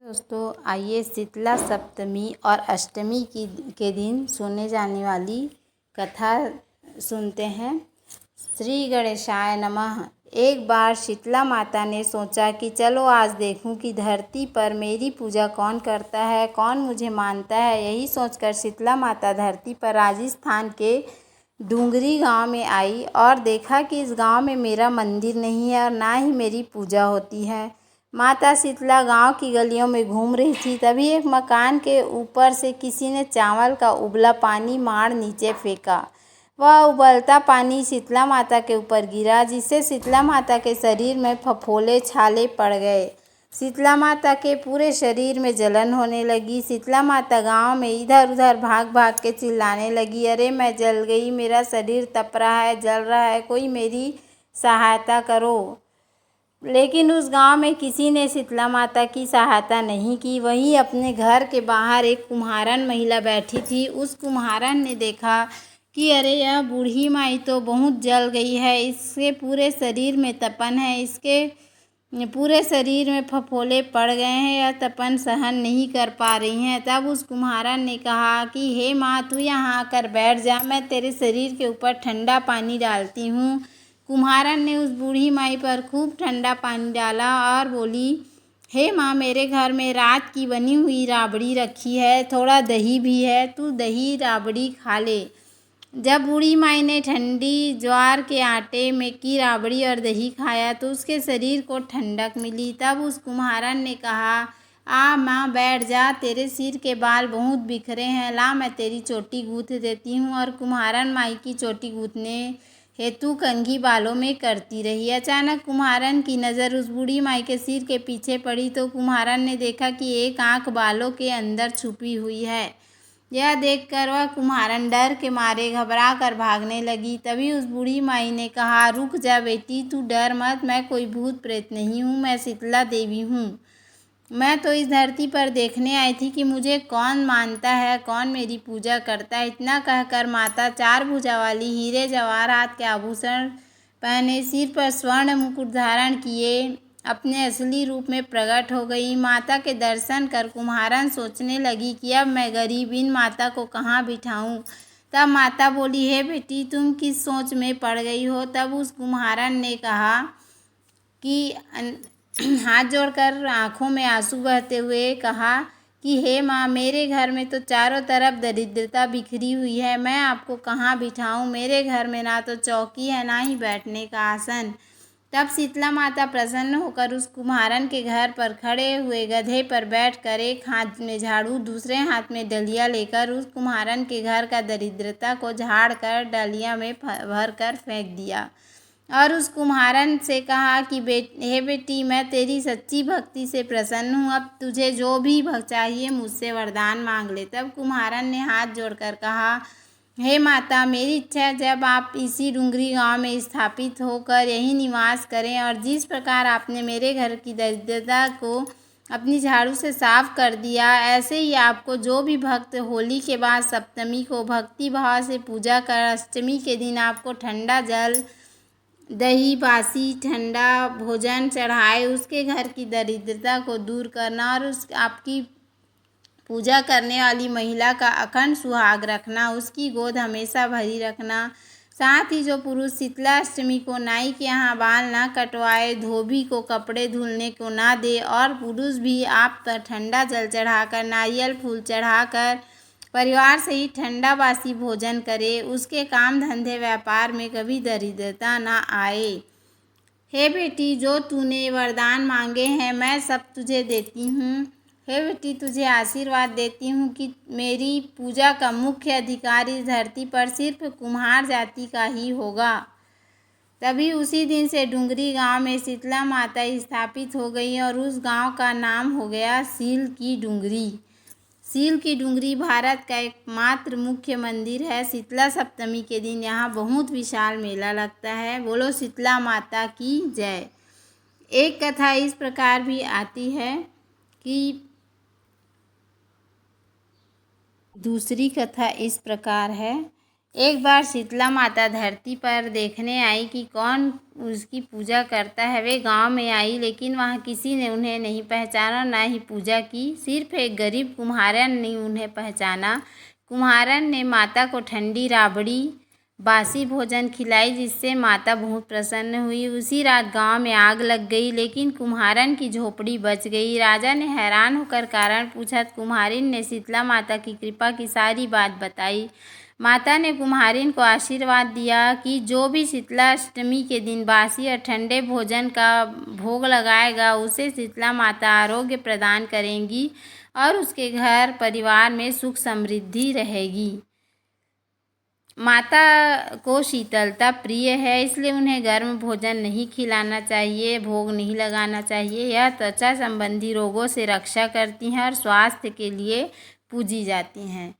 दोस्तों, आइए शीतला सप्तमी और अष्टमी के दिन सुने जाने वाली कथा सुनते हैं। श्री गणेशाय नमः। एक बार शीतला माता ने सोचा कि चलो आज देखूं कि धरती पर मेरी पूजा कौन करता है, कौन मुझे मानता है। यही सोचकर शीतला माता धरती पर राजस्थान के डूंगरी गांव में आई और देखा कि इस गांव में मेरा मंदिर नहीं है और ना ही मेरी पूजा होती है। माता शीतला गांव की गलियों में घूम रही थी। तभी एक मकान के ऊपर से किसी ने चावल का उबला पानी मार नीचे फेंका। वह उबलता पानी शीतला माता के ऊपर गिरा, जिससे शीतला माता के शरीर में फफोले छाले पड़ गए। शीतला माता के पूरे शरीर में जलन होने लगी। शीतला माता गांव में इधर उधर भाग भाग के चिल्लाने लगी, अरे मैं जल गई, मेरा शरीर तप रहा है, जल रहा है, कोई मेरी सहायता करो। लेकिन उस गांव में किसी ने शीतला माता की सहायता नहीं की। वहीं अपने घर के बाहर एक कुम्हारन महिला बैठी थी। उस कुम्हारन ने देखा कि अरे यह बूढ़ी माई तो बहुत जल गई है, इसके पूरे शरीर में तपन है, इसके पूरे शरीर में फफोले पड़ गए हैं, यह तपन सहन नहीं कर पा रही हैं। तब उस कुम्हारन ने कहा कि हे माँ, तू यहाँ आकर बैठ जा, मैं तेरे शरीर के ऊपर ठंडा पानी डालती हूँ। कुम्हारन ने उस बूढ़ी माई पर खूब ठंडा पानी डाला और बोली, हे माँ, मेरे घर में रात की बनी हुई राबड़ी रखी है, थोड़ा दही भी है, तू दही राबड़ी खा ले। जब बूढ़ी माई ने ठंडी ज्वार के आटे में की राबड़ी और दही खाया तो उसके शरीर को ठंडक मिली। तब उस कुम्हारन ने कहा, आ माँ बैठ जा, तेरे सिर के बाल बहुत बिखरे हैं, ला मैं तेरी चोटी गूँथ देती हूँ। और कुम्हारन माई की चोटी गूँथने हेतु कंघी बालों में करती रही। अचानक कुम्हारन की नज़र उस बूढ़ी माई के सिर के पीछे पड़ी तो कुम्हारन ने देखा कि एक आंख बालों के अंदर छुपी हुई है। यह देखकर वह कुम्हारन डर के मारे घबरा कर भागने लगी। तभी उस बूढ़ी माई ने कहा, रुक जा बेटी, तू डर मत, मैं कोई भूत प्रेत नहीं हूँ, मैं शीतला देवी हूँ। मैं तो इस धरती पर देखने आई थी कि मुझे कौन मानता है, कौन मेरी पूजा करता है। इतना कहकर माता चार भुजा वाली हीरे जवाहरात के आभूषण पहने, सिर पर स्वर्ण मुकुट धारण किए अपने असली रूप में प्रकट हो गई। माता के दर्शन कर कुम्हारन सोचने लगी कि अब मैं गरीब इन माता को कहाँ बिठाऊं। तब माता बोली, हे बेटी, तुम किस सोच में पड़ गई हो। तब उस कुम्हारन ने कहा कि हाथ जोड़कर आंखों में आंसू बहते हुए कहा कि हे माँ, मेरे घर में तो चारों तरफ दरिद्रता बिखरी हुई है, मैं आपको कहाँ बिठाऊं। मेरे घर में ना तो चौकी है, ना ही बैठने का आसन। तब शीतला माता प्रसन्न होकर उस कुम्हारन के घर पर खड़े हुए गधे पर बैठकर एक हाथ में झाड़ू, दूसरे हाथ में डलिया लेकर उस कुम्हारन के घर का दरिद्रता को झाड़ कर डलिया में भर कर फेंक दिया और उस कुम्हारन से कहा कि हे बेटी, मैं तेरी सच्ची भक्ति से प्रसन्न हूँ, अब तुझे जो भी चाहिए मुझसे वरदान मांग ले। तब कुम्हारन ने हाथ जोड़कर कहा, हे माता, मेरी इच्छा है जब आप इसी डूंगरी गांव में स्थापित होकर यहीं निवास करें और जिस प्रकार आपने मेरे घर की दरिद्रता को अपनी झाड़ू से साफ कर दिया, ऐसे ही आपको जो भी भक्त होली के बाद सप्तमी को भक्ति भाव से पूजा कर अष्टमी के दिन आपको ठंडा जल, दही, बासी ठंडा भोजन चढ़ाए, उसके घर की दरिद्रता को दूर करना और उस आपकी पूजा करने वाली महिला का अखंड सुहाग रखना, उसकी गोद हमेशा भरी रखना। साथ ही जो पुरुष शीतला अष्टमी को नाई के यहाँ बाल ना कटवाए, धोबी को कपड़े धुलने को ना दे और पुरुष भी आप पर ठंडा जल चढ़ाकर, नारियल फूल चढ़ाकर परिवार से ही ठंडा बासी भोजन करे, उसके काम धंधे व्यापार में कभी दरिद्रता ना आए। हे बेटी, जो तूने वरदान मांगे हैं मैं सब तुझे देती हूँ। हे बेटी, तुझे आशीर्वाद देती हूँ कि मेरी पूजा का मुख्य अधिकार इस धरती पर सिर्फ कुम्हार जाति का ही होगा। तभी उसी दिन से डूंगरी गांव में शीतला माता स्थापित हो गई और उस गांव का नाम हो गया सील की डूंगरी। सील की डूंगरी भारत का एकमात्र मुख्य मंदिर है। शीतला सप्तमी के दिन यहाँ बहुत विशाल मेला लगता है। बोलो शीतला माता की जय। एक कथा इस प्रकार भी आती है कि दूसरी कथा इस प्रकार है, एक बार शीतला माता धरती पर देखने आई कि कौन उसकी पूजा करता है। वे गांव में आई, लेकिन वहां किसी ने उन्हें नहीं पहचाना, ना ही पूजा की। सिर्फ एक गरीब कुम्हारन ने उन्हें पहचाना। कुम्हारन ने माता को ठंडी राबड़ी, बासी भोजन खिलाई, जिससे माता बहुत प्रसन्न हुई। उसी रात गांव में आग लग गई, लेकिन कुम्हारन की झोपड़ी बच गई। राजा ने हैरान होकर कारण पूछा। कुम्हारिन ने शीतला माता की कृपा की सारी बात बताई। माता ने कुम्हारिन को आशीर्वाद दिया कि जो भी शीतला अष्टमी के दिन बासी और ठंडे भोजन का भोग लगाएगा, उसे शीतला माता आरोग्य प्रदान करेंगी और उसके घर परिवार में सुख समृद्धि रहेगी। माता को शीतलता प्रिय है, इसलिए उन्हें गर्म भोजन नहीं खिलाना चाहिए, भोग नहीं लगाना चाहिए। यह त्वचा संबंधी रोगों से रक्षा करती हैं और स्वास्थ्य के लिए पूजी जाती हैं।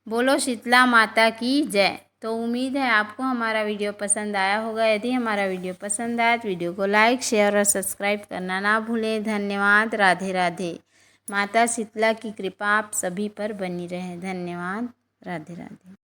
बोलो शीतला माता की जय। तो उम्मीद है आपको हमारा वीडियो पसंद आया होगा। यदि हमारा वीडियो पसंद आया तो वीडियो को लाइक, शेयर और सब्सक्राइब करना ना भूलें। धन्यवाद। राधे राधे। माता शीतला की कृपा आप सभी पर बनी रहे। धन्यवाद। राधे राधे।